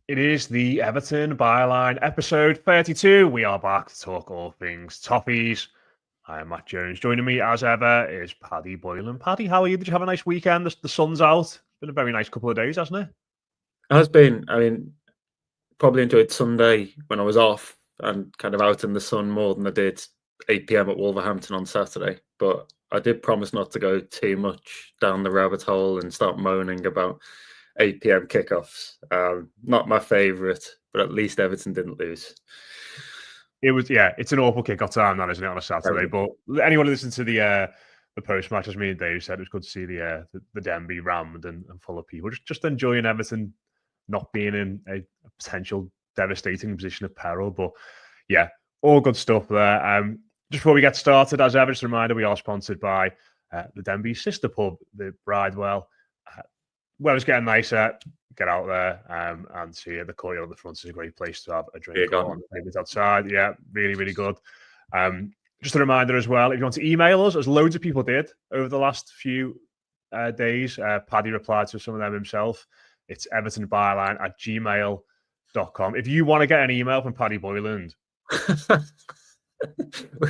It is the Everton Byline episode 32. We are back to talk all things Toffees. I am Matt Jones. Joining me as ever is Paddy Boylan. Paddy, how are you? Did you have a nice weekend? The sun's out. It's been a very nice couple of days, hasn't it? It has been. Probably enjoyed Sunday when I was off and kind of out in the sun more than I did 8 p.m. at Wolverhampton on Saturday. But I did promise not to go too much down the rabbit hole and start moaning about 8 p.m. kickoffs. Not my favourite, but at least Everton didn't lose. It's an awful kickoff time, that isn't it, on a Saturday? But anyone who listened to the post-match, as me and Dave said, it was good to see the Den be rammed and full of people. Just enjoying Everton not being in a potential devastating position of peril. But yeah, all good stuff there. Just before we get started, as ever, just a reminder, we are sponsored by the Denby sister pub, the Bridewell. Weather's getting nicer. Get out there and see the courtyard at the front is a great place to have a drink on. Maybe it's outside. Yeah, really, really good. Just a reminder as well, if you want to email us, as loads of people did over the last few days, Paddy replied to some of them himself. It's evertonbyline@gmail.com. If you want to get an email from Paddy Boyland,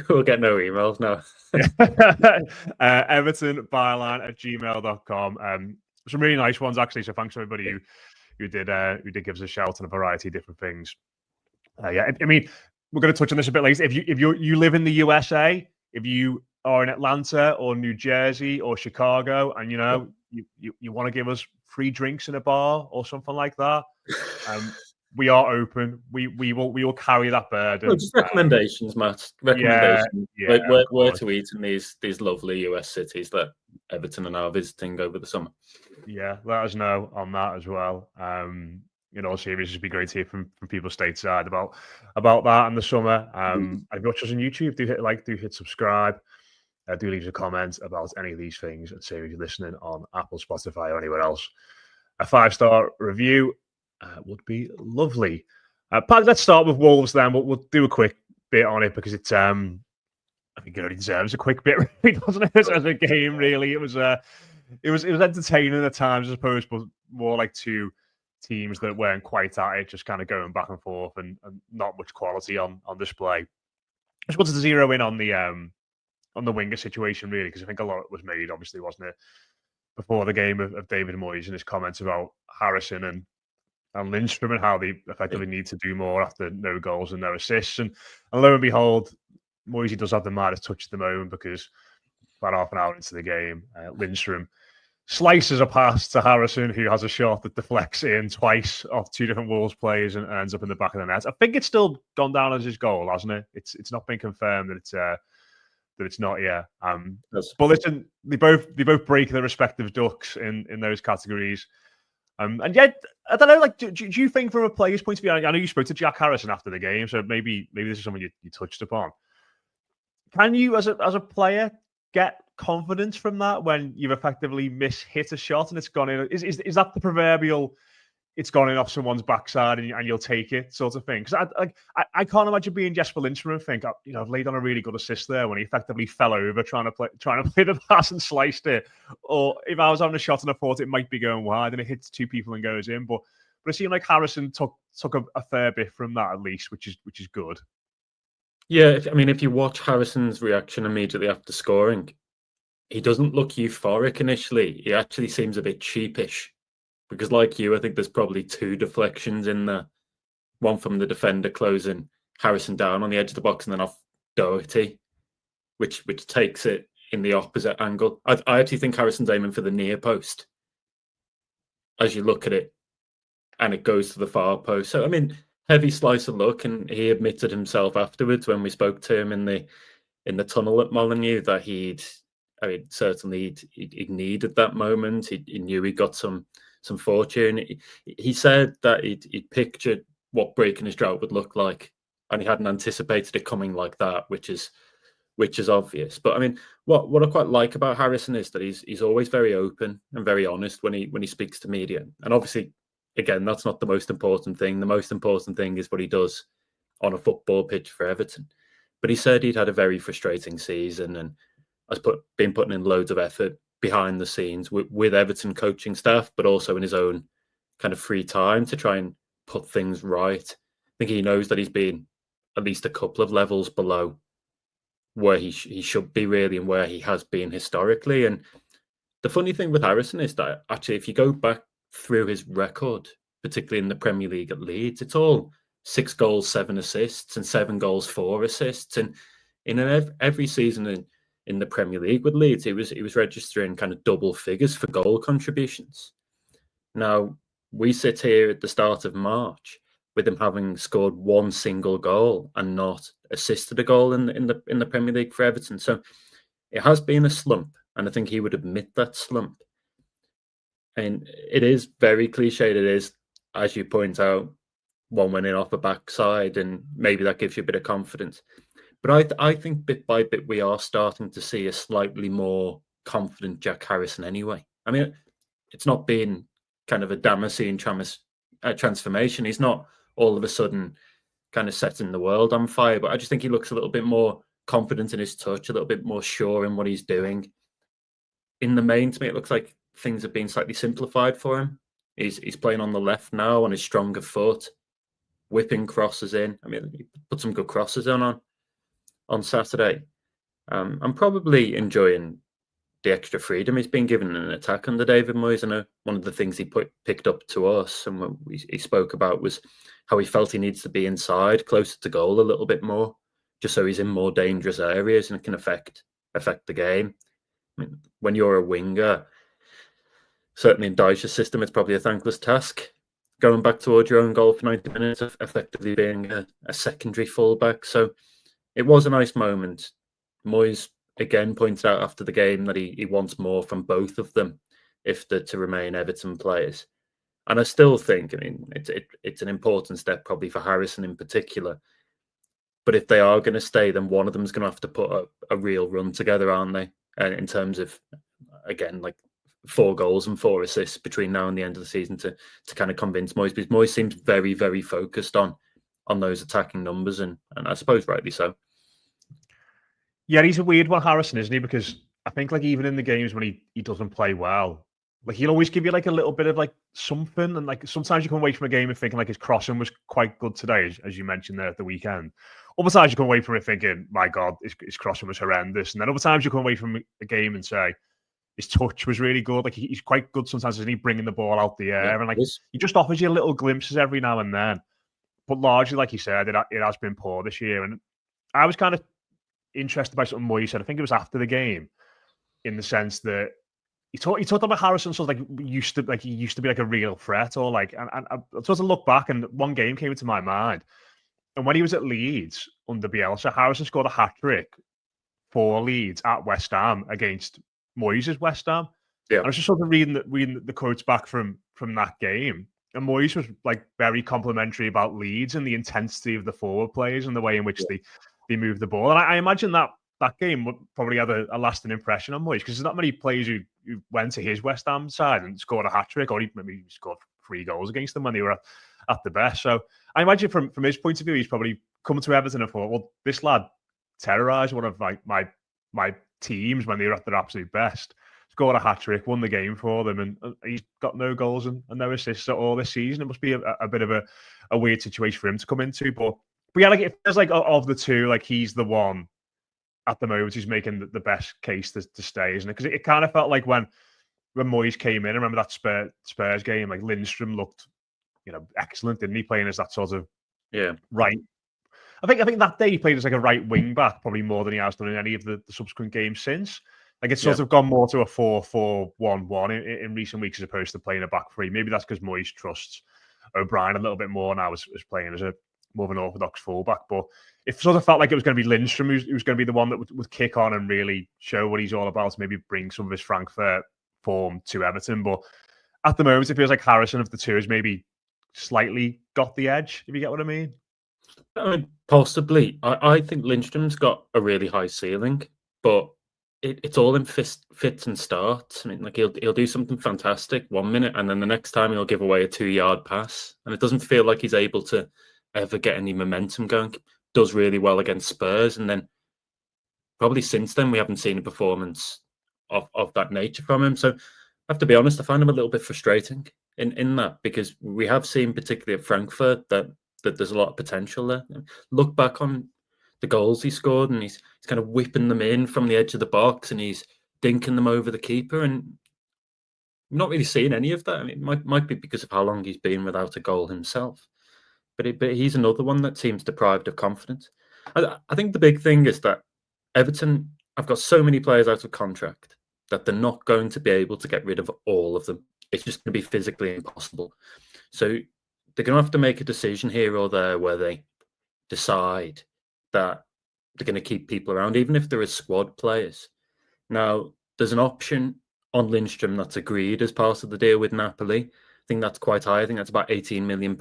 we'll get no emails now. evertonbyline@gmail.com. Some really nice ones, actually. So thanks to everybody who did give us a shout on a variety of different things. I mean, we're going to touch on this a bit later. If you live in the USA, if you are in Atlanta or New Jersey or Chicago, and you want to give us free drinks in a bar or something like that, we are open. We will carry that burden. Well, just recommendations, Matt. Recommendations. Where to eat in these lovely US cities that Everton are now visiting over the summer. Yeah, let us know on that as well. Series would be great to hear from people stateside about that in the summer. If you watch us on YouTube, do hit subscribe. Do leave us a comment about any of these things and say if you're listening on Apple, Spotify, or anywhere else. A 5-star review would be lovely. Pat, let's start with Wolves then. We'll do a quick bit on it because it's I think it already deserves a quick bit, really, doesn't it? As a game, really, it was entertaining at times, I suppose, but more like two teams that weren't quite at it, just kind of going back and forth and not much quality on display. I just wanted to zero in on the winger situation, really, because I think a lot was made, obviously, wasn't it, before the game of David Moyes and his comments about Harrison and Lindstrom and how they effectively need to do more after no goals and no assists. And lo and behold, Moyes does have the Midas touch at the moment because about half an hour into the game, Lindstrom slices a pass to Harrison, who has a shot that deflects in twice off two different Wolves players and ends up in the back of the net. I think it's still gone down as his goal, hasn't it? It's not been confirmed that it's not yet. But listen, they both break their respective ducks in those categories. And yet, I don't know. Like, do you think from a player's point of view? I know you spoke to Jack Harrison after the game, so maybe this is something you touched upon. Can you, as a player, get confidence from that when you've effectively hit a shot and it's gone in? Is that the proverbial it's gone in off someone's backside and you'll take it sort of thing? Because I can't imagine being Jesper Lindstrom and think, I've laid on a really good assist there when he effectively fell over trying to play the pass and sliced it. Or if I was having a shot and I thought it might be going wide and it hits two people and goes in, but it seemed like Harrison took a fair bit from that at least, which is good. Yeah, if you watch Harrison's reaction immediately after scoring, he doesn't look euphoric initially. He actually seems a bit sheepish. Because like you, I think there's probably two deflections in there. One from the defender closing Harrison down on the edge of the box and then off Doherty, which takes it in the opposite angle. I actually think Harrison's aiming for the near post as you look at it, and it goes to the far post. So, heavy slice of luck, and he admitted himself afterwards when we spoke to him in the tunnel at Molineux that he'd needed that moment. He knew he got some fortune. He said that he'd pictured what breaking his drought would look like, and he hadn't anticipated it coming like that, which is obvious. But what I quite like about Harrison is that he's always very open and very honest when he speaks to media. And obviously, again, that's not the most important thing. The most important thing is what he does on a football pitch for Everton. But he said he'd had a very frustrating season and has been putting in loads of effort behind the scenes with Everton coaching staff, but also in his own kind of free time to try and put things right. I think he knows that he's been at least a couple of levels below where he should be really, and where he has been historically. And the funny thing with Harrison is that actually, if you go back through his record, particularly in the Premier League at Leeds, it's all 6 goals, 7 assists, and 7 goals, 4 assists. And in every season in the Premier League with Leeds, he was registering kind of double figures for goal contributions. Now, we sit here at the start of March with him having scored 1 single goal and not assisted a goal in the Premier League for Everton. So it has been a slump, and I think he would admit that slump. And it is very cliched. It is, as you point out, one winning off a backside, and maybe that gives you a bit of confidence. But I think bit by bit we are starting to see a slightly more confident Jack Harrison anyway. I mean, it's not been kind of a Damascene transformation. He's not all of a sudden kind of setting the world on fire, but I just think he looks a little bit more confident in his touch, a little bit more sure in what he's doing. In the main, to me, it looks like things have been slightly simplified for him. He's playing on the left now on his stronger foot, whipping crosses in. I mean, he put some good crosses on Saturday. I'm probably enjoying the extra freedom he's been given in an attack under David Moyes. I know one of the things he picked up to us and what he spoke about was how he felt he needs to be inside, closer to goal a little bit more, just so he's in more dangerous areas and it can affect the game. I mean, when you're a winger, certainly in Dyche's system, it's probably a thankless task. Going back towards your own goal for 90 minutes, effectively being a secondary fullback. So it was a nice moment. Moyes again pointed out after the game that he wants more from both of them if they're to remain Everton players. And I still think, I mean, it's an important step probably for Harrison in particular. But if they are going to stay, then one of them is going to have to put a real run together, aren't they? In terms of, again, like 4 goals and 4 assists between now and the end of the season to kind of convince Moyes. Because Moyes seems very, very focused on those attacking numbers, and I suppose rightly so. Yeah, he's a weird one, Harrison, isn't he? Because I think, like, even in the games when he doesn't play well, like, he'll always give you like a little bit of like something, and like sometimes you come away from a game and thinking like his crossing was quite good today, as you mentioned there at the weekend. Other times you come away from it thinking, my God, his crossing was horrendous. And then other times you come away from a game and say his touch was really good. Like, he's quite good sometimes, isn't he, bringing the ball out the air, and like he just offers you little glimpses every now and then. But largely, like you said, it has been poor this year. And I was kind of interested by something Moyes said. I think it was after the game, in the sense that he talked about Harrison sort of like he used to be like a real threat, or like, and I sort of look back, and one game came into my mind, and when he was at Leeds under Bielsa, Harrison scored a hat-trick for Leeds at West Ham against Moyes' West Ham. Yeah, and I was just sort of reading the quotes back from that game, and Moyes was like very complimentary about Leeds and the intensity of the forward players and the way in which they move the ball. And I imagine that game would probably have a lasting impression on Moyes, because there's not many players who went to his West Ham side and scored a hat-trick, or maybe he scored 3 goals against them when they were at the best. So I imagine from his point of view, he's probably come to Everton and thought, well, this lad terrorised one of my teams when they were at their absolute best. Scored a hat-trick, won the game for them, and he's got no goals and no assists at all this season. It must be a bit of a weird situation for him to come into. But yeah, like, it feels like of the two, like, he's the one at the moment who's making the best case to stay, isn't it? Because it kind of felt like when Moyes came in, I remember that Spurs game, like, Lindstrom looked, excellent, didn't he? Playing as that sort of right. I think that day he played as like a right wing back, probably more than he has done in any of the subsequent games since. Like, it's sort of gone more to a 4-4-1-1 in recent weeks as opposed to playing a back 3. Maybe that's because Moyes trusts O'Brien a little bit more now as playing as a more of an orthodox fullback. But it sort of felt like it was going to be Lindstrom who's going to be the one that would kick on and really show what he's all about, maybe bring some of his Frankfurt form to Everton. But at the moment, it feels like Harrison of the two has maybe slightly got the edge, if you get what I mean. I mean, possibly. I think Lindstrom's got a really high ceiling, but it's all in fits and starts. I mean, like, he'll do something fantastic 1 minute, and then the next time he'll give away a 2-yard pass, and it doesn't feel like he's able to ever get any momentum going. Does really well against Spurs, and then probably since then we haven't seen a performance of that nature from him. So I have to be honest, I find him a little bit frustrating. in that, because we have seen, particularly at Frankfurt, that there's a lot of potential there. Look back on the goals he scored, and he's kind of whipping them in from the edge of the box, and he's dinking them over the keeper, and I'm not really seeing any of that. I mean, it might be because of how long he's been without a goal himself, but he's another one that seems deprived of confidence. I think the big thing is that Everton have got so many players out of contract that they're not going to be able to get rid of all of them. It's just going to be physically impossible. So they're going to have to make a decision here or there where they decide that they're going to keep people around, even if there are squad players. Now, there's an option on Lindstrom that's agreed as part of the deal with Napoli. I think that's quite high. I think that's about £18 million.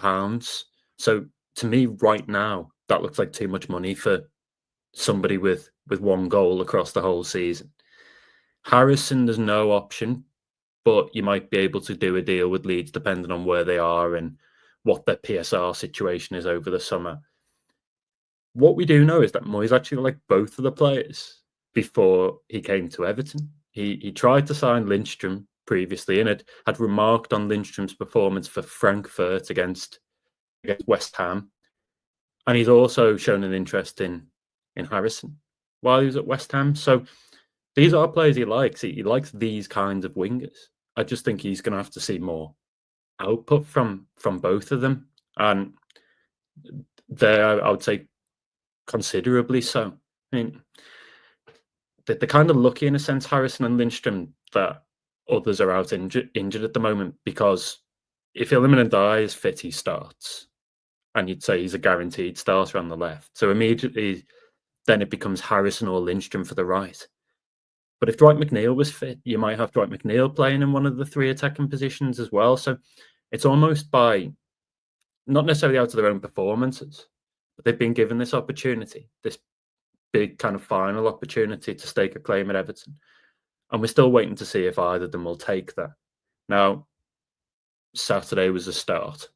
So to me, right now, that looks like too much money for somebody with one goal across the whole season. Harrison, there's no option, but you might be able to do a deal with Leeds depending on where they are and what their PSR situation is over the summer. What we do know is that Moyes actually liked both of the players before he came to Everton. He tried to sign Lindstrom previously and had remarked on Lindstrom's performance for Frankfurt against West Ham. And he's also shown an interest in Harrison while he was at West Ham. So these are players he likes. He likes these kinds of wingers. I just think he's going to have to see more output from both of them. And there, I would say, considerably so. I mean, they're kind of lucky in a sense, Harrison and Lindstrom, that others are out injured at the moment, because if Iliman Ndiaye is fit, he starts. And you'd say he's a guaranteed starter on the left. So immediately, then it becomes Harrison or Lindstrom for the right. But if Dwight McNeil was fit, you might have Dwight McNeil playing in one of the three attacking positions as well. So it's almost by, not necessarily out of their own performances, but they've been given this opportunity, this big kind of final opportunity to stake a claim at Everton. And we're still waiting to see if either of them will take that. Now, Saturday was a start.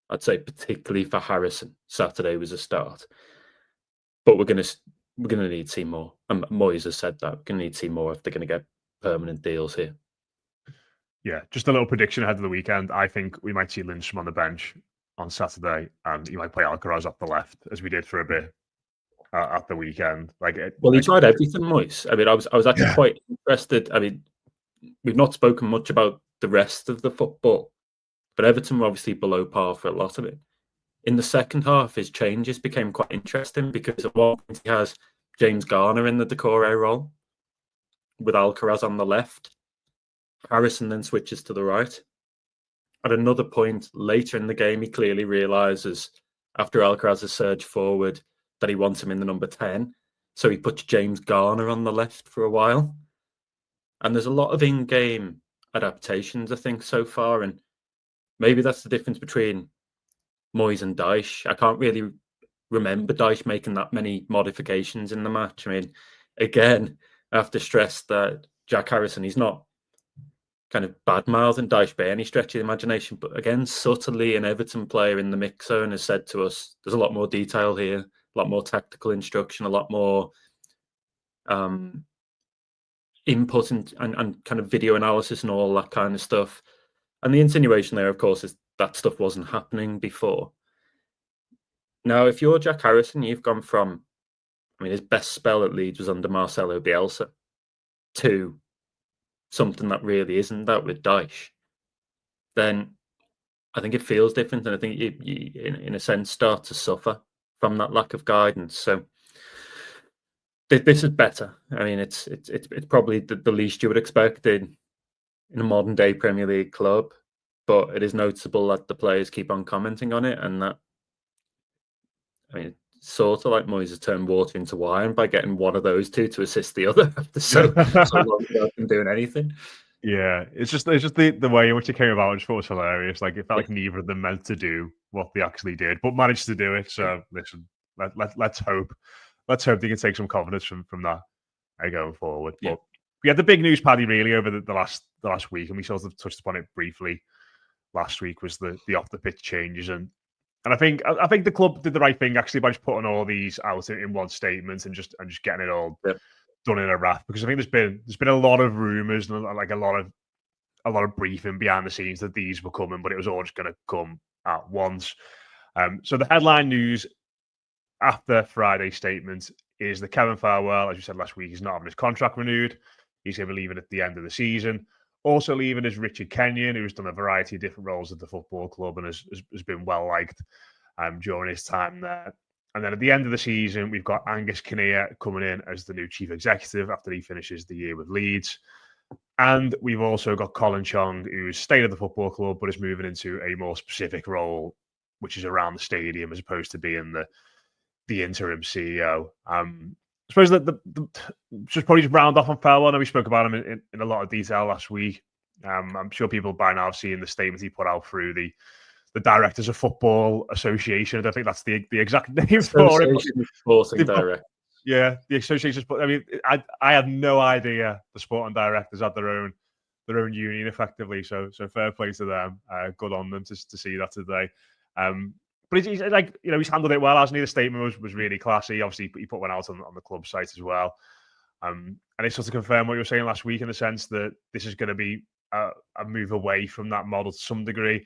I'd say particularly for Harrison, Saturday was a start. But we're going to need to see more. And Moyes has said that. We're going to need to see more if they're going to get permanent deals here. Yeah, just a little prediction ahead of the weekend. I think we might see Lindstrom on the bench on Saturday, and he might play Alcaraz up the left, as we did for a bit at the weekend. He tried everything, Moyes. I mean, I was actually quite interested. I mean, we've not spoken much about the rest of the football, but Everton were obviously below par for a lot of it. In the second half, his changes became quite interesting, because at one point he has James Garner in the Decore role with Alcaraz on the left. Harrison then switches to the right. At another point later in the game, he clearly realises, after Alcaraz's surge forward, that he wants him in the number 10. So he puts James Garner on the left for a while. And there's a lot of in-game adaptations, I think, so far. And maybe that's the difference between Moyes and Dyche. I can't really remember Dyche making that many modifications in the match. I mean, again, I have to stress that Jack Harrison, he's not kind of bad-mouthing Dyche by any stretch of the imagination, but again, subtly an Everton player in the mix zone has said to us, there's a lot more detail here, a lot more tactical instruction, a lot more input and kind of video analysis and all that kind of stuff. And the insinuation there, of course, is that stuff wasn't happening before. Now, if you're Jack Harrison, you've gone from, I mean, his best spell at Leeds was under Marcelo Bielsa, to something that really isn't that with Dyche, then I think it feels different. And I think you in a sense, start to suffer from that lack of guidance. So this is better. I mean, it's probably the least you would expect in a modern day Premier League club, but it is noticeable that the players keep on commenting on it, and that, I mean, it's sort of like Moyes has turned water into wine by getting one of those two to assist the other after so long without them doing anything. Yeah, it's just the way in which it came about. I just thought it was hilarious. Like, it felt like neither of them meant to do what they actually did, but managed to do it. So listen, let's hope they can take some confidence from that going forward. Yeah. But we had the big news, Paddy, really over the last week, and we sort of touched upon it briefly last week, was the off the pitch changes, and I think the club did the right thing actually by just putting all these out in one statement and just getting it all done in a wrap, because I think there's been a lot of rumours and like a lot of a lot of briefing behind the scenes that these were coming, but it was all just going to come at once. So the headline news after Friday's statement is that Kevin Thelwell, as you said last week, he's not having his contract renewed. He's going to be leaving at the end of the season. Also leaving is Richard Kinnear, who's done a variety of different roles at the football club and has been well liked during his time there. And then at the end of the season, we've got Angus Kinnear coming in as the new chief executive after he finishes the year with Leeds. And we've also got Colin Chong, who's stayed at the football club, but is moving into a more specific role, which is around the stadium as opposed to being the interim CEO. I suppose that just probably just round off on Thelwell. I know we spoke about him in a lot of detail last week. I'm sure people by now have seen the statement he put out through the Directors of Football Association. I don't think that's the exact name for it. Sporting Directors. Yeah, the association. I mean, I had no idea the sporting directors had their own union effectively. So fair play to them. Good on them to see that today. But he's like, he's handled it well, hasn't he? The statement was really classy. Obviously, he put one out on the club site as well. And it's sort of confirm what you were saying last week in the sense that this is going to be a move away from that model to some degree.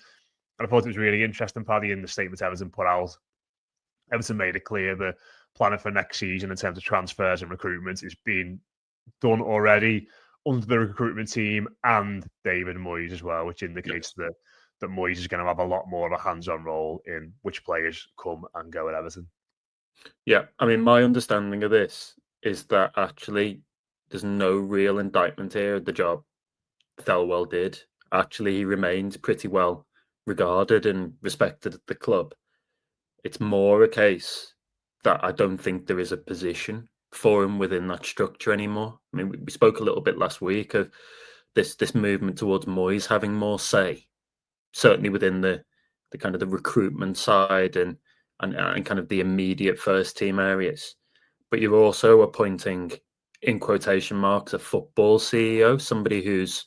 And I thought it was really interesting, Paddy, in the statement Everton put out. Everton made it clear that planning for next season in terms of transfers and recruitment is being done already under the recruitment team and David Moyes as well, which indicates that Moyes is going to have a lot more of a hands-on role in which players come and go at Everton. Yeah, I mean, my understanding of this is that actually there's no real indictment here of the job Thelwell did. Actually, he remained pretty well regarded and respected at the club. It's more a case that I don't think there is a position for him within that structure anymore. I mean, we spoke a little bit last week of this movement towards Moyes having more say, certainly within the kind of the recruitment side and kind of the immediate first team areas. But you're also appointing, in quotation marks, a football CEO, somebody who's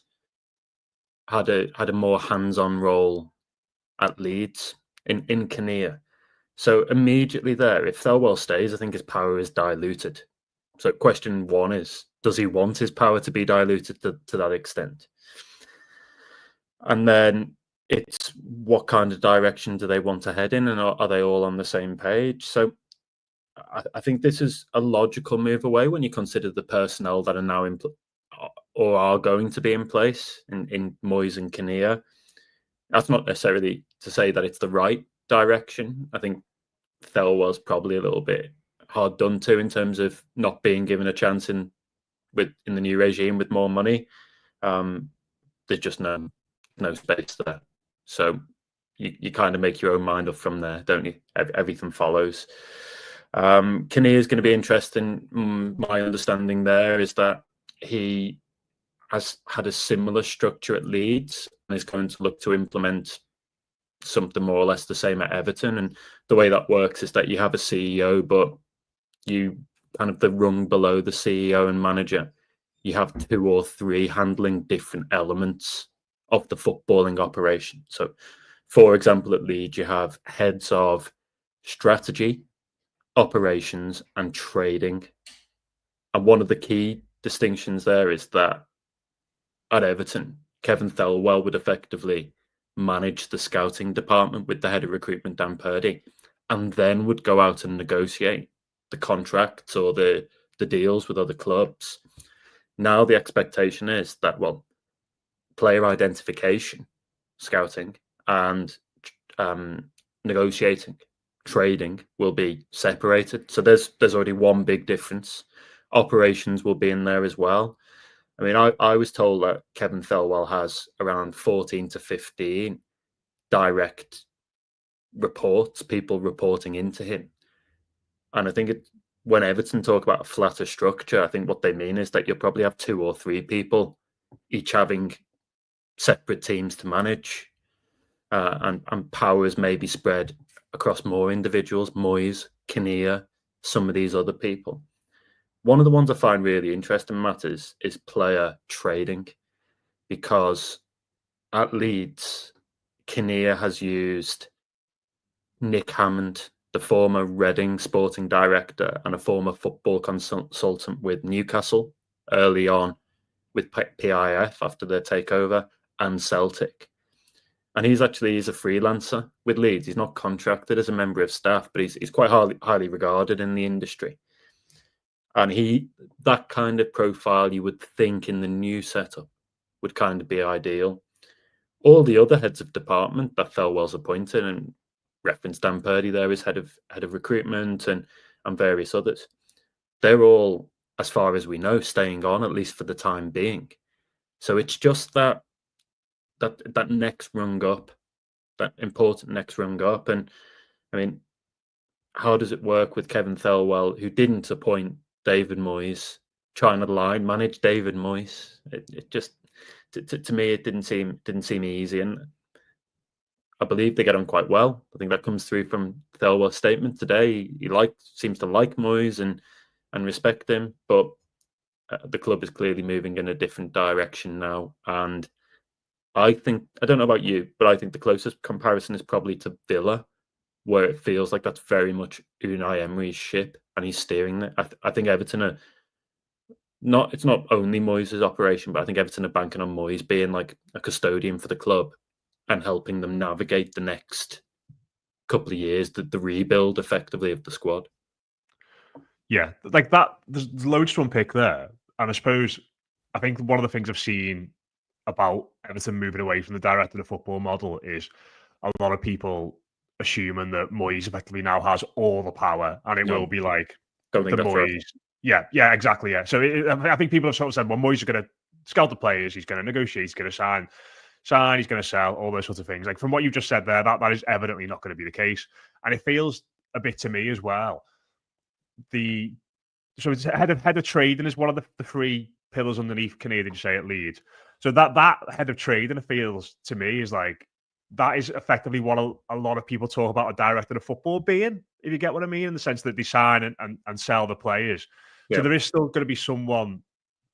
had a more hands-on role at Leeds in Kinnear. So immediately there, if Thelwell stays, I think his power is diluted. So question one is, does he want his power to be diluted to that extent? And then it's what kind of direction do they want to head in, and are they all on the same page? So I think this is a logical move away when you consider the personnel that are now in or are going to be in place in Moyes and Kinnear. That's not necessarily to say that it's the right direction. I think Thelwell's probably a little bit hard done to in terms of not being given a chance in the new regime with more money. There's just no space there. So you kind of make your own mind up from there, don't you? Everything follows. Kinnear is going to be interesting. My understanding there is that he has had a similar structure at Leeds and is going to look to implement something more or less the same at Everton. And the way that works is that you have a CEO, but you kind of the rung below the CEO and manager, you have 2 or 3 handling different elements of the footballing operation. So, for example, at Leeds, you have heads of strategy, operations, and trading. And one of the key distinctions there is that at Everton, Kevin Thelwell would effectively manage the scouting department with the head of recruitment, Dan Paddy, and then would go out and negotiate the contracts or the deals with other clubs. Now the expectation is that, well, player identification, scouting, and negotiating, trading will be separated. So there's already one big difference. Operations will be in there as well. I mean, I was told that Kevin Thelwell has around 14 to 15 direct reports, people reporting into him. And I think when Everton talk about a flatter structure, I think what they mean is that you'll probably have 2 or 3 people, each having separate teams to manage, and powers may be spread across more individuals, Moyes, Kinnear, some of these other people. One of the ones I find really interesting, Matt, is player trading, because at Leeds, Kinnear has used Nick Hammond, the former Reading sporting director and a former football consultant with Newcastle early on with PIF after their takeover, and Celtic. And he's a freelancer with Leeds. He's not contracted as a member of staff, but he's quite highly regarded in the industry. And that kind of profile you would think in the new setup would kind of be ideal. All the other heads of department that Thelwell's appointed, and referenced Dan Purdy there as head of recruitment and various others, they're all, as far as we know, staying on, at least for the time being. So it's just that next rung up, that important next rung up. And I mean, how does it work with Kevin Thelwell, who didn't appoint David Moyes, trying to line manage David Moyes? It just, to me, it didn't seem easy. And I believe they get on quite well. I think that comes through from Thelwell's statement today. He seems to like Moyes and respect him, but the club is clearly moving in a different direction now. And I don't know about you, but I think the closest comparison is probably to Villa, where it feels like that's very much Unai Emery's ship and he's steering it. I think Everton it's not only Moyes' operation, but I think Everton are banking on Moyes being like a custodian for the club and helping them navigate the next couple of years, the rebuild effectively of the squad. Yeah, like that. There's loads to unpick there, and I think one of the things I've seen about Everton moving away from the director of football model is a lot of people assuming that Moyes effectively now has all the power, and it will be like the Moyes. Yeah, exactly. Yeah. So I think people have sort of said, well, Moyes is going to scout the players, he's going to negotiate, he's going to sign, he's going to sell, all those sorts of things. Like from what you just said there, that is evidently not going to be the case, and it feels a bit to me as well. So it's head of trading is one of the three pillars underneath Kinnear, did you say, at Leeds? So that head of trading, it feels to me, is like that is effectively what a lot of people talk about a director of football being, if you get what I mean, in the sense that they sign and sell the players. Yeah. So there is still going to be someone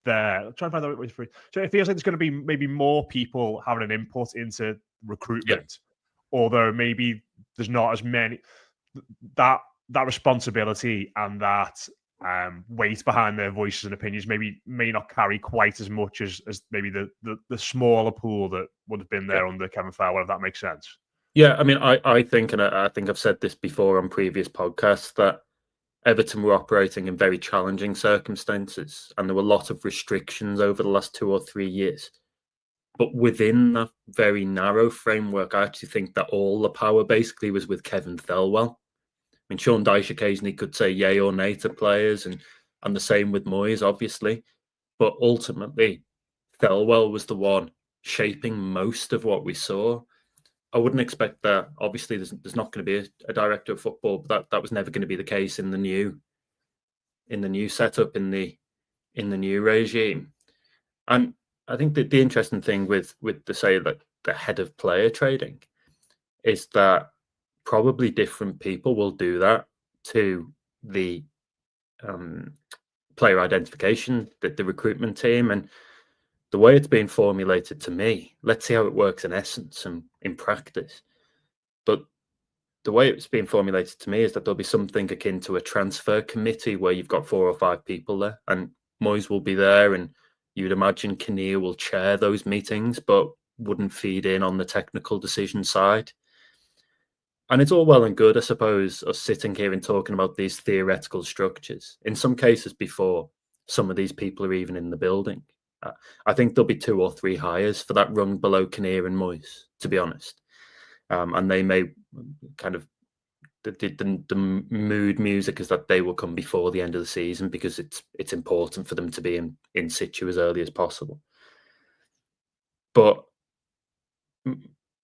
there. I'm trying to find out which. So it feels like there's going to be maybe more people having an input into recruitment, although maybe there's not as many that responsibility and that weight behind their voices and opinions may not carry quite as much as maybe the smaller pool that would have been there under Kevin Thelwell, if that makes sense. Yeah, I mean, I think, and I think I've said this before on previous podcasts, that Everton were operating in very challenging circumstances, and there were a lot of restrictions over the last 2 or 3 years. But within that very narrow framework, I actually think that all the power basically was with Kevin Thelwell. I mean, Sean Dyche occasionally could say yay or nay to players, and the same with Moyes, obviously. But ultimately, Thelwell was the one shaping most of what we saw. I wouldn't expect that. Obviously, there's not going to be a director of football, but that was never going to be the case in the new setup, in the new regime. And I think that the interesting thing with the head of player trading is that probably different people will do that to the player identification, the recruitment team, and the way it's being formulated to me. Let's see how it works in essence and in practice. But the way it's being formulated to me is that there'll be something akin to a transfer committee where you've got 4 or 5 people there, and Moyes will be there, and you'd imagine Kinnear will chair those meetings, but wouldn't feed in on the technical decision side. And it's all well and good, I suppose, us sitting here and talking about these theoretical structures. In some cases before some of these people are even in the building. I think there'll be 2 or 3 hires for that rung below Kinnear and Moyes, to be honest. And they may kind of, the mood music is that they will come before the end of the season because it's important for them to be in situ as early as possible. But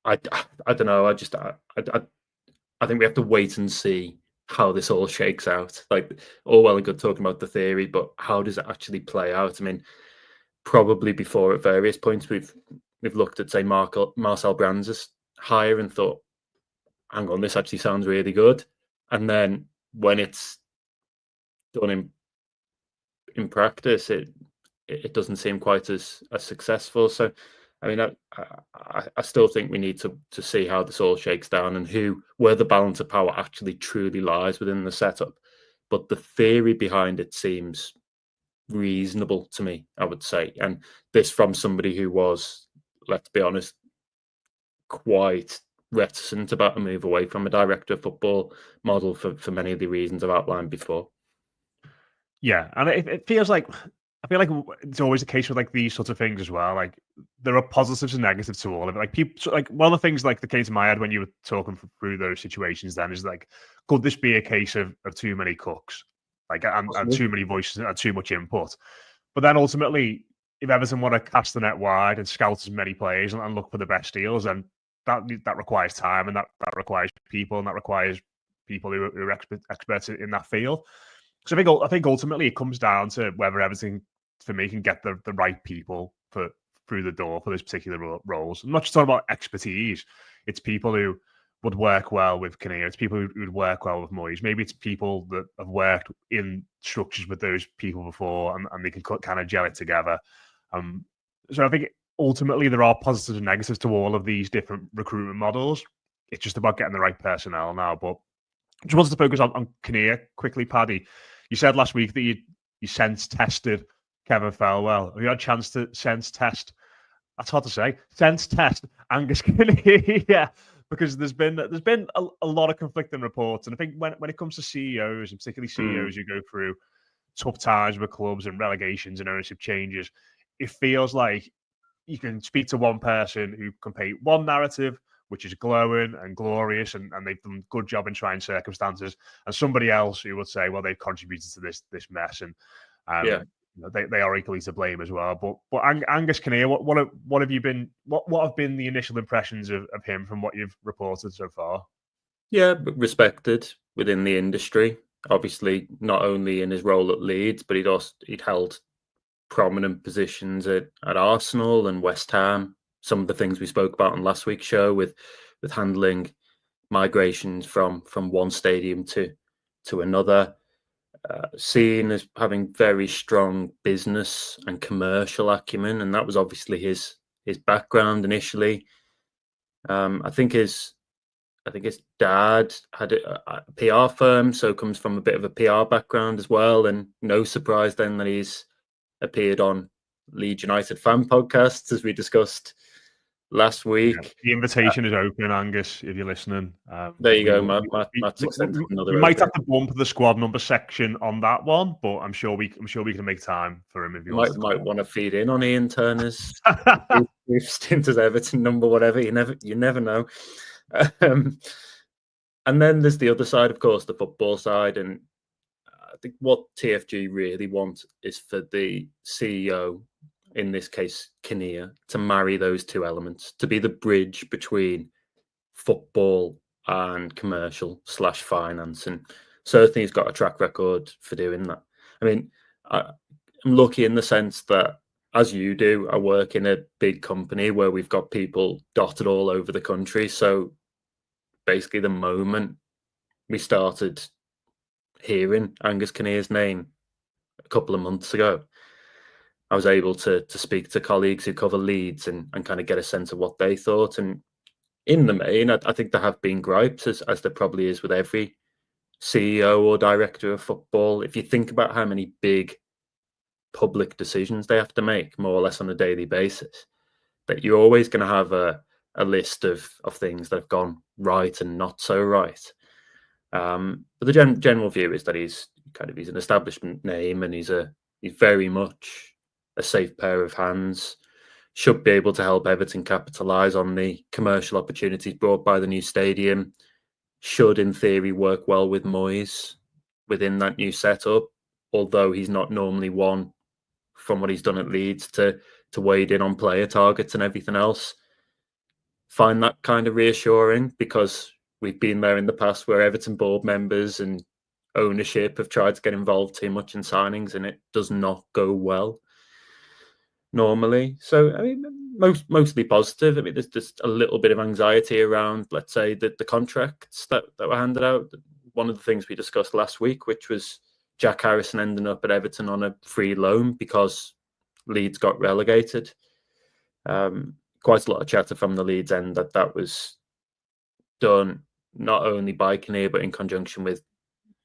I don't know. I think we have to wait and see how this all shakes out. Like, all well and good talking about the theory, but how does it actually play out? I mean, probably before at various points we've looked at, say, Marcel Brands' hire and thought, hang on, this actually sounds really good. And then when it's done in practice, it doesn't seem quite as successful. So, I mean, I still think we need to see how this all shakes down and where the balance of power actually truly lies within the setup. But the theory behind it seems reasonable to me, I would say. And this from somebody who was let's be honest, quite reticent about a move away from a director of football model for many of the reasons I've outlined before. Yeah, and it feels like, I feel like it's always the case with like these sorts of things as well. Like there are positives and negatives to all of it. Like people, like one of the things like that came to my head when you were talking through those situations, then is like, could this be a case of too many cooks, like and too many voices and too much input? But then ultimately, if Everton want to cast the net wide and scout as many players and look for the best deals, then that requires time, and that requires people, and that requires people who are experts in that field. So I think ultimately it comes down to whether Everton, for me, can get the right people through the door for those particular roles. I'm not just talking about expertise. It's people who would work well with Kinnear. It's people who would work well with Moyes. Maybe it's people that have worked in structures with those people before, and they can kind of gel it together. So I think ultimately there are positives and negatives to all of these different recruitment models. It's just about getting the right personnel now. But I just wanted to focus on Kinnear quickly, Paddy. You said last week that you sense tested Kevin Thelwell. Have you had a chance to sense test? That's hard to say. Sense test Angus Kinnear. Yeah, because there's been a lot of conflicting reports, and I think when it comes to CEOs, and particularly CEOs who go through tough times with clubs and relegations and ownership changes, it feels like you can speak to one person who can paint one narrative, which is glowing and glorious, and they've done a good job in trying circumstances, and somebody else who would say, well, they've contributed to this mess, and they are equally to blame as well. But Angus Kinnear, what have you been? What have been the initial impressions of him from what you've reported so far? Yeah, respected within the industry. Obviously, not only in his role at Leeds, but he'd held prominent positions at Arsenal and West Ham. Some of the things we spoke about on last week's show with handling migrations from one stadium to another, seen as having very strong business and commercial acumen, and that was obviously his background initially. I think his dad had a PR firm, so comes from a bit of a PR background as well, and no surprise then that he's appeared on Leeds United fan podcasts, as we discussed last week. Yeah, the invitation is open, Angus, if you're listening. There you go. Matt's extended another. We might have to bump the squad number section on that one, but I'm sure we can make time for him if you might want to feed in on Ian Turner's stint as Everton number, whatever. You never know. And then there's the other side, of course, the football side, and I think what TFG really want is for the CEO, in this case Kinnear, to marry those two elements, to be the bridge between football and commercial / finance, and certainly he's got a track record for doing that. I mean, I'm lucky in the sense that, as you do, I work in a big company where we've got people dotted all over the country, so basically the moment we started hearing Angus Kinnear's name a couple of months ago, I was able to speak to colleagues who cover Leeds and kind of get a sense of what they thought. And in the main, I think there have been gripes, as there probably is with every CEO or director of football. If you think about how many big public decisions they have to make, more or less on a daily basis, that you're always going to have a list of things that have gone right and not so right. But the general view is that he's an establishment name, and he's very much a safe pair of hands. Should be able to help Everton capitalise on the commercial opportunities brought by the new stadium. Should, in theory, work well with Moyes within that new setup, although he's not normally one, from what he's done at Leeds, to wade in on player targets and everything else. Find that kind of reassuring, because we've been there in the past where Everton board members and ownership have tried to get involved too much in signings, and it does not go well normally. So, I mean, mostly positive. I mean, there's just a little bit of anxiety around, let's say, the contracts that were handed out. One of the things we discussed last week, which was Jack Harrison ending up at Everton on a free loan because Leeds got relegated. Quite a lot of chatter from the Leeds end that was done not only by Kinnear, but in conjunction with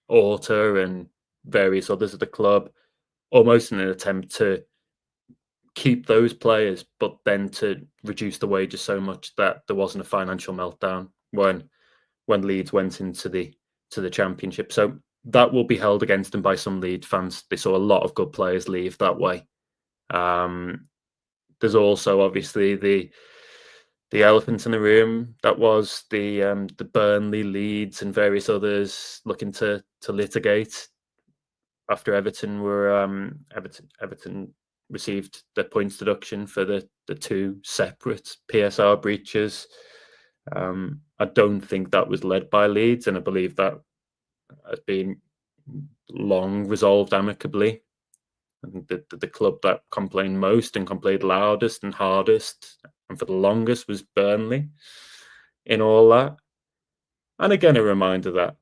Orta and various others at the club, almost in an attempt to keep those players, but then to reduce the wages so much that there wasn't a financial meltdown when Leeds went into the Championship. So that will be held against them by some Leeds fans. They saw a lot of good players leave that way. There's also obviously the elephant in the room that was the Burnley, Leeds, and various others looking to litigate after Everton received their points deduction for the two separate PSR breaches. I don't think that was led by Leeds, and I believe that has been long resolved amicably. I think that the club that complained most and complained loudest and hardest and for the longest was Burnley in all that. And again, a reminder that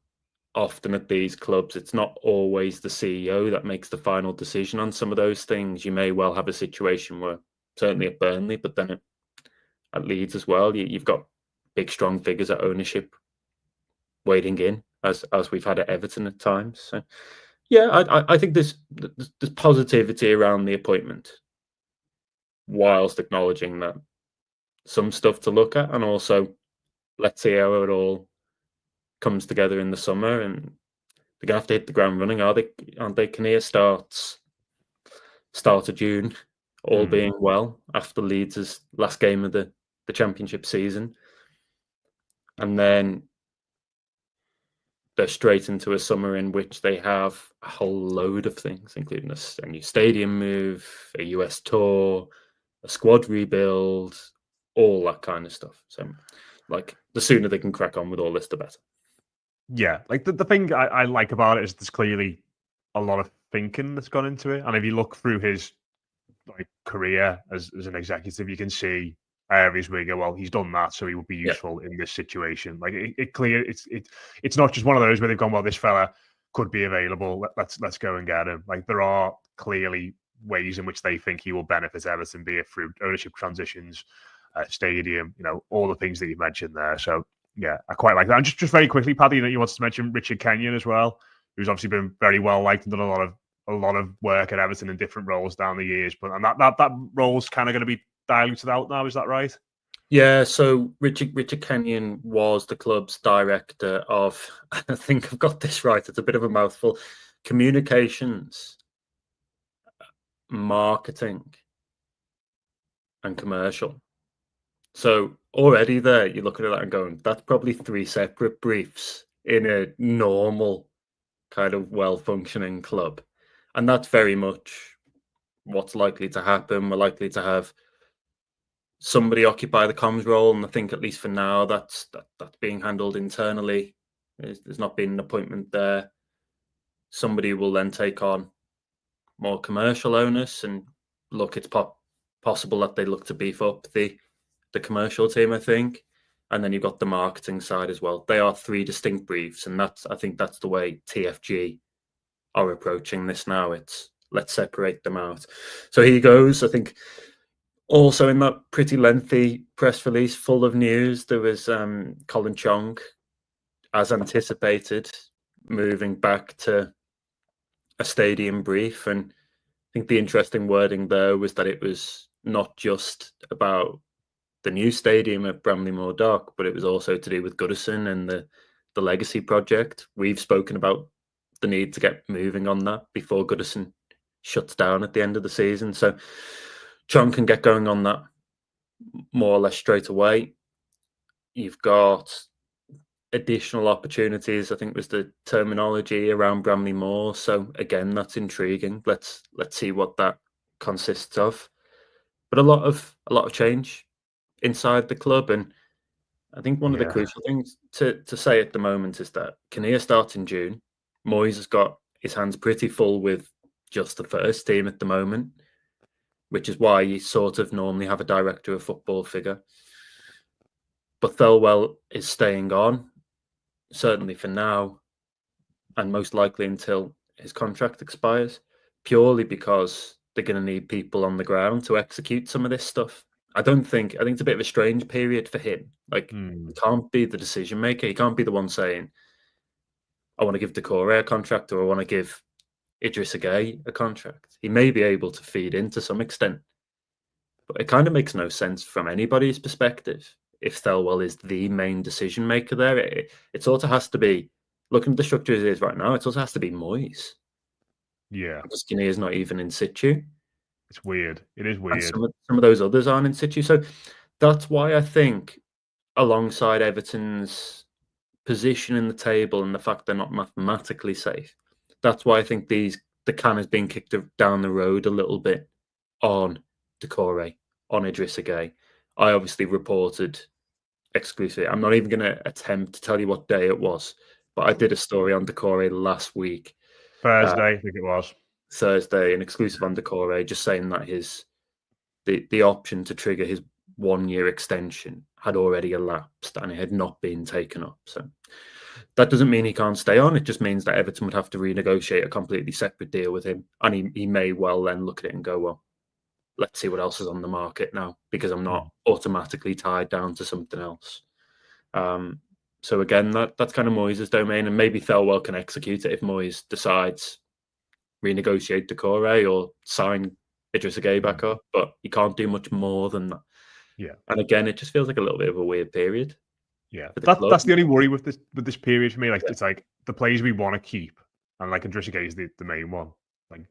often at these clubs, it's not always the CEO that makes the final decision on some of those things. You may well have a situation where, certainly at Burnley, but then at Leeds as well, you've got big, strong figures at ownership wading in, as we've had at Everton at times. So, yeah, I think there's positivity around the appointment, whilst acknowledging that some stuff to look at, and also let's see how it all comes together in the summer. And they're gonna have to hit the ground running, aren't they? Kinnear starts start of June, all being well, after Leeds' last game of the Championship season, and then they're straight into a summer in which they have a whole load of things, including a new stadium move, a US tour, a squad rebuild, all that kind of stuff. So, like, the sooner they can crack on with all this, the better. Yeah, like the thing I like about it is there's clearly a lot of thinking that's gone into it, and if you look through his career as an executive, you can see areas where you go, well, he's done that, so he would be useful in this situation. Like it's not just one of those where they've gone, well, this fella could be available. Let's go and get him. Like, there are clearly ways in which they think he will benefit Everton, be it through ownership transitions, stadium, all the things that you mentioned there. So yeah, I quite like that. And just very quickly, Paddy, you wanted to mention Richard Kenyon as well, who's obviously been very well liked and done a lot of work at Everton in different roles down the years. But that role's kind of going to be diluted out now. Is that right? Yeah. So Richard Kenyon was the club's director of, I think I've got this right, it's a bit of a mouthful, communications, marketing, and commercial. So already there, you're looking at that and going, that's probably 3 separate briefs in a normal kind of well-functioning club. And that's very much what's likely to happen. We're likely to have somebody occupy the comms role, and I think, at least for now, that's being handled internally. There's not been an appointment there. Somebody will then take on more commercial onus, and look, it's possible that they look to beef up the commercial team, I think. And then you've got the marketing side as well. They are 3 distinct briefs, and I think that's the way TFG are approaching this now. It's, let's separate them out. So here goes. I think also in that pretty lengthy press release full of news, there was Colin Chong, as anticipated, moving back to a stadium brief. And I think the interesting wording there was that it was not just about the new stadium at Bramley-Moore Dock, but it was also to do with Goodison and the legacy project. We've spoken about the need to get moving on that before Goodison shuts down at the end of the season. So Chong can get going on that more or less straight away. You've got additional opportunities, I think was the terminology, around Bramley-Moore. So again, that's intriguing. Let's see what that consists of. But a lot of change inside the club, and I think one of the crucial things to say at the moment is that Kinnear starts in June. Moyes has got his hands pretty full with just the first team at the moment, which is why you sort of normally have a director of football figure. But Thelwell is staying on, certainly for now, and most likely until his contract expires, purely because they're going to need people on the ground to execute some of this stuff. I think it's a bit of a strange period for him. Like, he can't be the decision maker. He can't be the one saying, I want to give Decore a contract, or I want to give Idris Gueye a contract. He may be able to feed in to some extent, But it kind of makes no sense from anybody's perspective if Thelwell is the main decision maker there. It sort of has to be, looking at the structure as it is right now, it also has to be Moyes. Yeah. Because Kinnear is not even in situ. It's weird. It is And weird. some of those others aren't in situ. So that's why I think, alongside Everton's position in the table and the fact they're not mathematically safe, that's why I think the can has been kicked down the road a little bit on Decore, on Idrissa Gueye. I obviously reported exclusively. I'm not even going to attempt to tell you what day it was, but I did a story on Decore last week. Thursday, I think it was. Thursday, an exclusive on Decore, just saying that the option to trigger his 1-year extension had already elapsed and it had not been taken up. So that doesn't mean he can't stay on. It just means that Everton would have to renegotiate a completely separate deal with him. And he may well then look at it and go, well, let's see what else is on the market now, because I'm not automatically tied down to something else. So again, that's kind of Moyes' domain, and maybe Thelwell can execute it if Moyes decides renegotiate Decore or sign Idrissa Gueye back up, but he can't do much more than that. Yeah. And again, it just feels like a little bit of a weird period. Yeah. That's the only worry with this period for me. Like, it's like the players we want to keep, and like Idrissa Gueye is the main one. Like,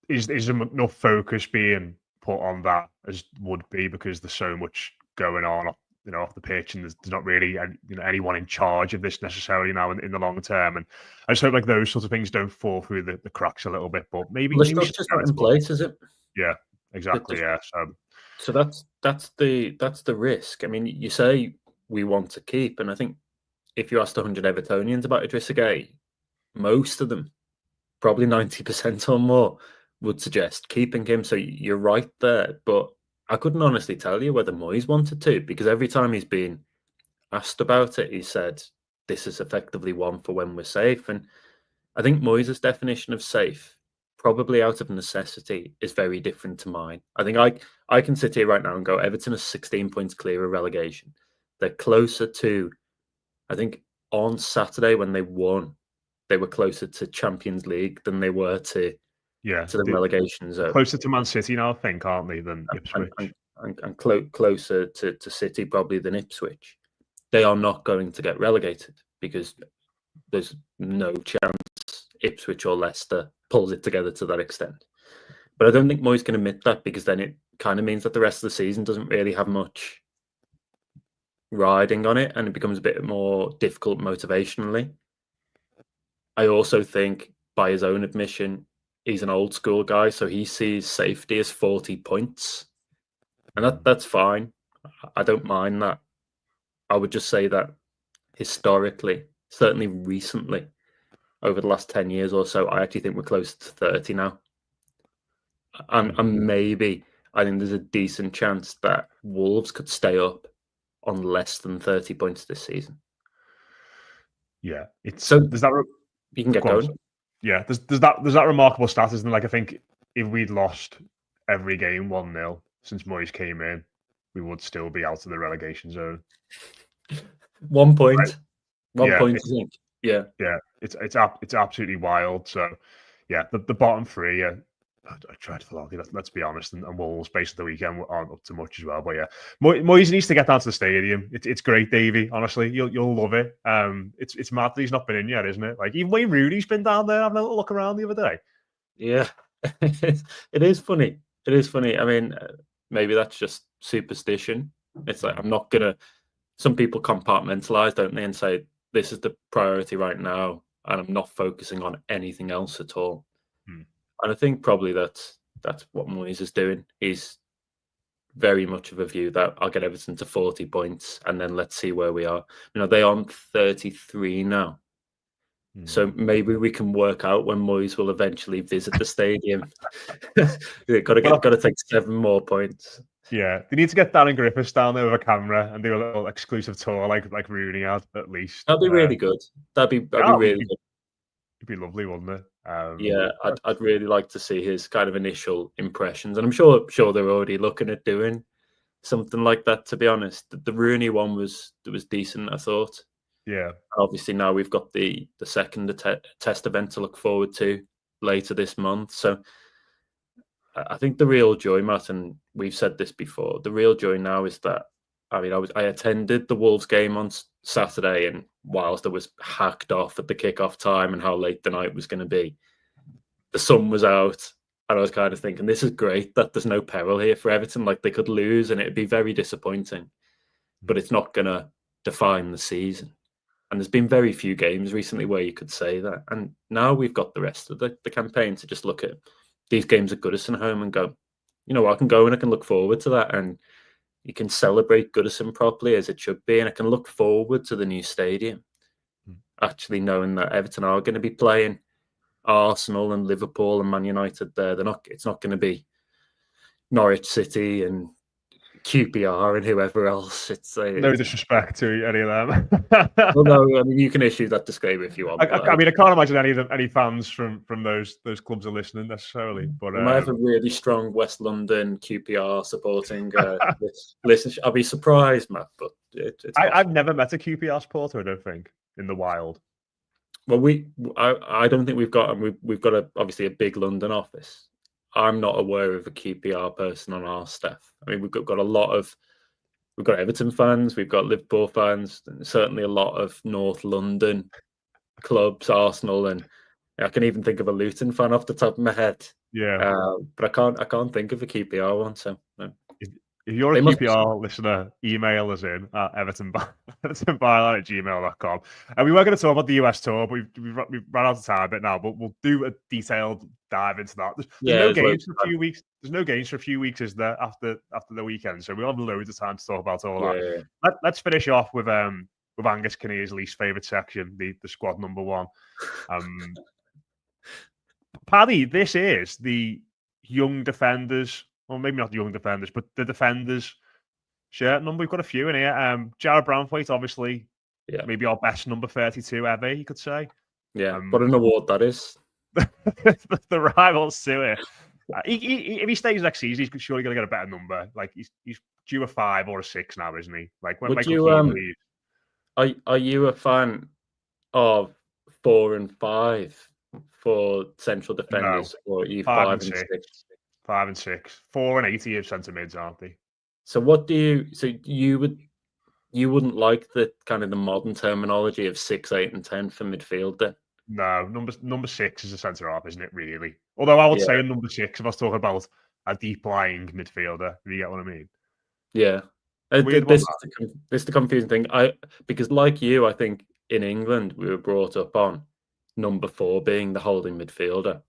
is enough focus being put on that as would be, because there's so much going on off the pitch, and there's not really anyone in charge of this necessarily now in the long term. And I just hope like those sorts of things don't fall through the cracks a little bit. But maybe the structure's not in place, is it? Yeah, exactly. Yeah. So that's the risk. I mean, you say we want to keep, and I think if you asked 100 Evertonians about Idrissa Gueye, most of them, probably 90% or more, would suggest keeping him. So you're right there, but I couldn't honestly tell you whether Moyes wanted to, because every time he's been asked about it, he said, this is effectively one for when we're safe. And I think Moyes' definition of safe, probably out of necessity, is very different to mine. I think I can sit here right now and go, Everton is 16 points clear of relegation. They're closer to, I think on Saturday when they won, they were closer to Champions League than they were to the relegation zone. Closer to Man City now, I think, aren't they, than Ipswich? And closer to City probably than Ipswich. They are not going to get relegated because there's no chance Ipswich or Leicester pulls it together to that extent. But I don't think Moyes can admit that, because then it kind of means that the rest of the season doesn't really have much riding on it, and it becomes a bit more difficult motivationally. I also think, by his own admission, he's an old school guy, so he sees safety as 40 points. And that's fine. I don't mind that. I would just say that historically, certainly recently, over the last 10 years or so, I actually think we're close to 30 now. And maybe I think there's a decent chance that Wolves could stay up on less than 30 points this season. Yeah. There's that. You can get going. Yeah, there's that remarkable stat, isn't there? Like, I think if we'd lost every game 1-0 since Moyes came in, we would still be out of the relegation zone. 1 point. Right? 1 point, I think. Yeah. Yeah, it's absolutely wild. So, yeah, the bottom three, I tried to follow. Let's be honest, and Wolves based on the weekend aren't up to much as well. But yeah, Moyes needs to get down to the stadium. It's great, Davey. Honestly, you'll love it. It's mad that he's not been in yet, isn't it? Like, even Wayne Rooney's been down there having a little look around the other day. Yeah, it is funny. It is funny. I mean, maybe that's just superstition. It's like, I'm not gonna. Some people compartmentalize, don't they, and say this is the priority right now, and I'm not focusing on anything else at all. And I think probably that's what Moyes is doing. He's very much of a view that I'll get Everton to 40 points and then let's see where we are. They're on 33 now. So maybe we can work out when Moyes will eventually visit the stadium. Got to take 7 more points. Yeah, they need to get Darren Griffiths down there with a camera and do a little exclusive tour like Rooney had, at least. That'd be really good. That'd be really good. It'd be lovely, wouldn't it? Yeah, I'd really like to see his kind of initial impressions, and I'm sure they're already looking at doing something like that. To be honest, the Rooney one was decent, I thought. Yeah. Obviously, now we've got the second test event to look forward to later this month. So I think the real joy, Matt, and we've said this before. The real joy now is that I attended the Wolves game on Saturday, and whilst I was hacked off at the kickoff time and how late the night was going to be, the sun was out, and I was kind of thinking, this is great that there's no peril here for Everton. Like, they could lose, and it'd be very disappointing, but it's not going to define the season. And there's been very few games recently where you could say that. And now we've got the rest of the campaign to just look at these games at Goodison home and go, I can go and I can look forward to that. And you can celebrate Goodison properly as it should be. And I can look forward to the new stadium, actually knowing that Everton are going to be playing Arsenal and Liverpool and Man United there. It's not going to be Norwich City and QPR and whoever else. No disrespect to any of them. Well, no, I mean, you can issue that disclaimer if you want. I mean, I can't imagine any fans from those clubs are listening necessarily. But we might have a really strong West London QPR supporting listen. I'll be surprised, Matt. But I've never met a QPR supporter, I don't think, in the wild. Well, I don't think we've got obviously a big London office. I'm not aware of a QPR person on our staff. I mean, we've got Everton fans, we've got Liverpool fans, and certainly a lot of North London clubs, Arsenal, and I can even think of a Luton fan off the top of my head. Yeah, but I can't think of a QPR one. So no. If you're a QPR listener, email us in at evertonbyline@gmail.com. And we were going to talk about the US tour, but we've run out of time a bit now, but we'll do a detailed dive into that. There's no games for a few weeks. There's no games for a few weeks, is there, after the weekend? So we'll have loads of time to talk about all that. Yeah. Let's finish off with Angus Kinnear's least favourite section, the squad number one. Paddy, this is the young defenders. Well, maybe not the young defenders, but the defenders shirt number. We've got a few in here. Jarrad Branthwaite, obviously, maybe our best number 32 ever, you could say. Yeah, what an award that is. The rivals to it. If he stays next season, he's surely going to get a better number. Like, he's due a 5 or a 6 now, isn't he? Like, when Michael Keane leaves. Are you a fan of 4 and 5 for central defenders, or are you 5 and 6? 5 and 6, 4 and 80 of centre mids, aren't they? So what do you? So you wouldn't like the kind of the modern terminology of 6, 8, and 10 for midfield then? No, number 6 is a centre half, isn't it? Really. Although I would say number 6 if I was talking about a deep lying midfielder. If you get what I mean? Yeah. This is the confusing thing. Because like you, I think in England we were brought up on number 4 being the holding midfielder,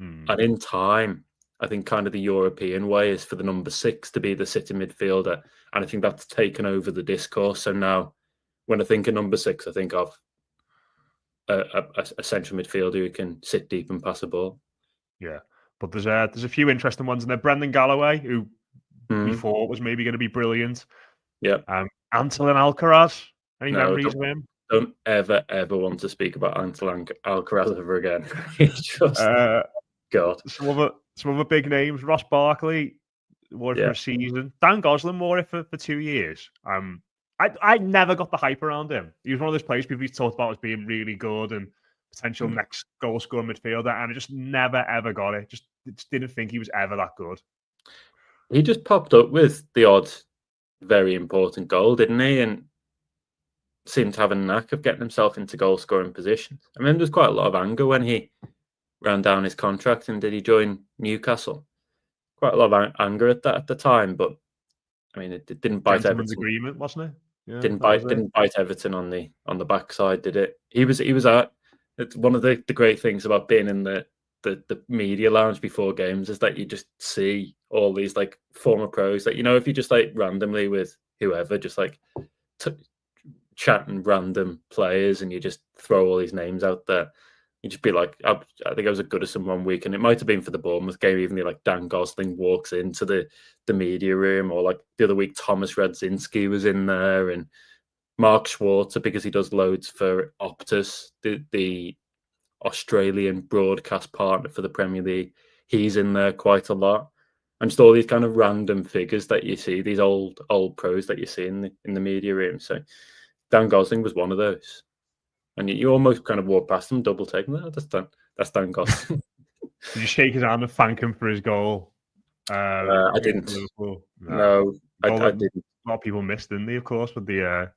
and in time, I think kind of the European way is for the number 6 to be the sitting midfielder. And I think that's taken over the discourse. So now when I think of number 6, I think of a central midfielder who can sit deep and pass a ball. Yeah. But there's a few interesting ones in there. Brendan Galloway, who we thought was maybe going to be brilliant. Yeah. Antolin Alcaraz. Any memories of him? Don't ever want to speak about Antolin Alcaraz ever again. God. Some other big names. Ross Barkley wore it for a season. Dan Gosling wore it for 2 years. I never got the hype around him. He was one of those players people talked about as being really good and potential next goal scoring midfielder, and I just never ever got it. Just didn't think he was ever that good. He just popped up with the odd, very important goal, didn't he? And seemed to have a knack of getting himself into goal scoring positions. I mean, there was quite a lot of anger when he ran down his contract and did he join Newcastle? Quite a lot of anger at the time, but I mean, it didn't bite Everton. Agreement, wasn't it? Yeah, didn't bite Everton on the backside, did it? He was it's one of the great things about being in the media lounge before games is that you just see all these like former pros that, if you just like randomly with whoever, just like chatting random players and you just throw all these names out there. You just be like, I think I was at Goodison one week, and it might have been for the Bournemouth game. Even like Dan Gosling walks into the media room, or like the other week, Thomas Radzinski was in there, and Mark Schwarzer, because he does loads for Optus, the Australian broadcast partner for the Premier League. He's in there quite a lot, and just all these kind of random figures that you see, these old pros that you see in the media room. So Dan Gosling was one of those. And you almost kind of walk past him, double taking that. That's Dan Gosling. Did you shake his hand and thank him for his goal? I didn't. Liverpool. No, I didn't. A lot of people missed, didn't they? Of course, with the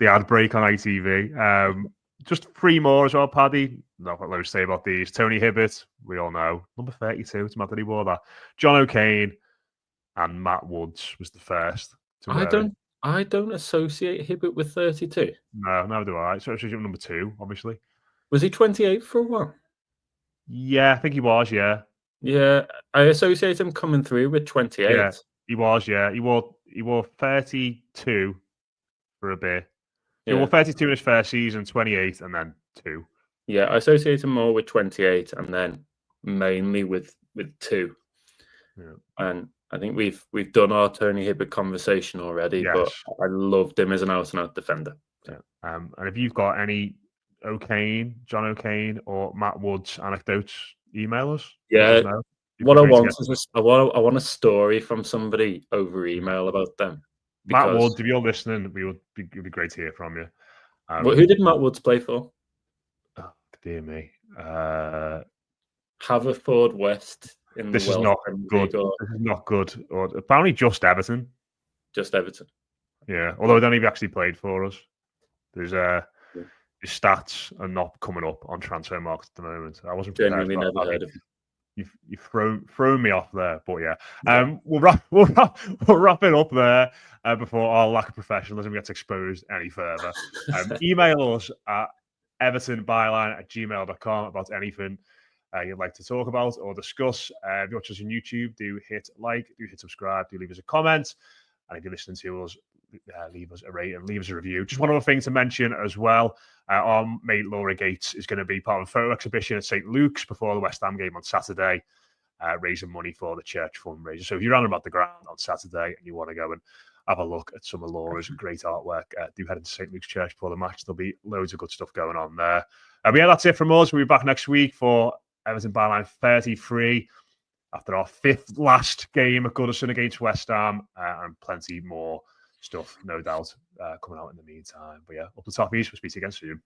ad break on ITV. Just 3 more as well, Paddy. Not got loads to say about these. Tony Hibbert, we all know. Number 32, it's mad that he wore that. John O'Kane and Matt Woods was the first to wear it. I don't associate Hibbert with 32. No, neither do I. So it's number 2, obviously. Was he 28 for a while? Yeah, I think he was, yeah. Yeah, I associate him coming through with 28. Yeah, he was, yeah. He wore 32 for a bit. He wore 32 in his first season, 28, and then 2. Yeah, I associate him more with 28 and then mainly with 2. Yeah. And I think we've done our Tony Hibbert conversation already, but I loved him as an out-and-out defender. Yeah. And if you've got any John O'Kane or Matt Woods anecdotes, email us. Yeah. What I want is I want a story from somebody over email about them. Matt Woods, if you're listening, it'd be great to hear from you. Who did Matt Woods play for? Oh, dear me. Haverford West in this the is not good. This is not good. Or apparently just Everton. Just Everton. Yeah, although I don't even actually played for us. There's his stats are not coming up on transfer market at the moment. I wasn't genuinely never heard of him. You've thrown me off there, but yeah. We'll wrap it up there before our lack of professionalism gets exposed any further. Email us at evertonbyline@gmail.com about anything you'd like to talk about or discuss. If you're watching us on YouTube, do hit like, do hit subscribe, do leave us a comment, and if you're listening to us, leave us a rate and leave us a review. Just one other thing to mention as well. Our mate Laura Gates is going to be part of a photo exhibition at St. Luke's before the West Ham game on Saturday, raising money for the church fundraiser. So if you're around about the ground on Saturday and you want to go and have a look at some of Laura's great artwork, do head into St. Luke's Church before the match. There'll be loads of good stuff going on there. But yeah, that's it from us. We'll be back next week for Everton Byline 33 after our 5th last game at Goodison against West Ham, and plenty more stuff, no doubt, coming out in the meantime. But yeah, up the top east, we'll speak to you again soon.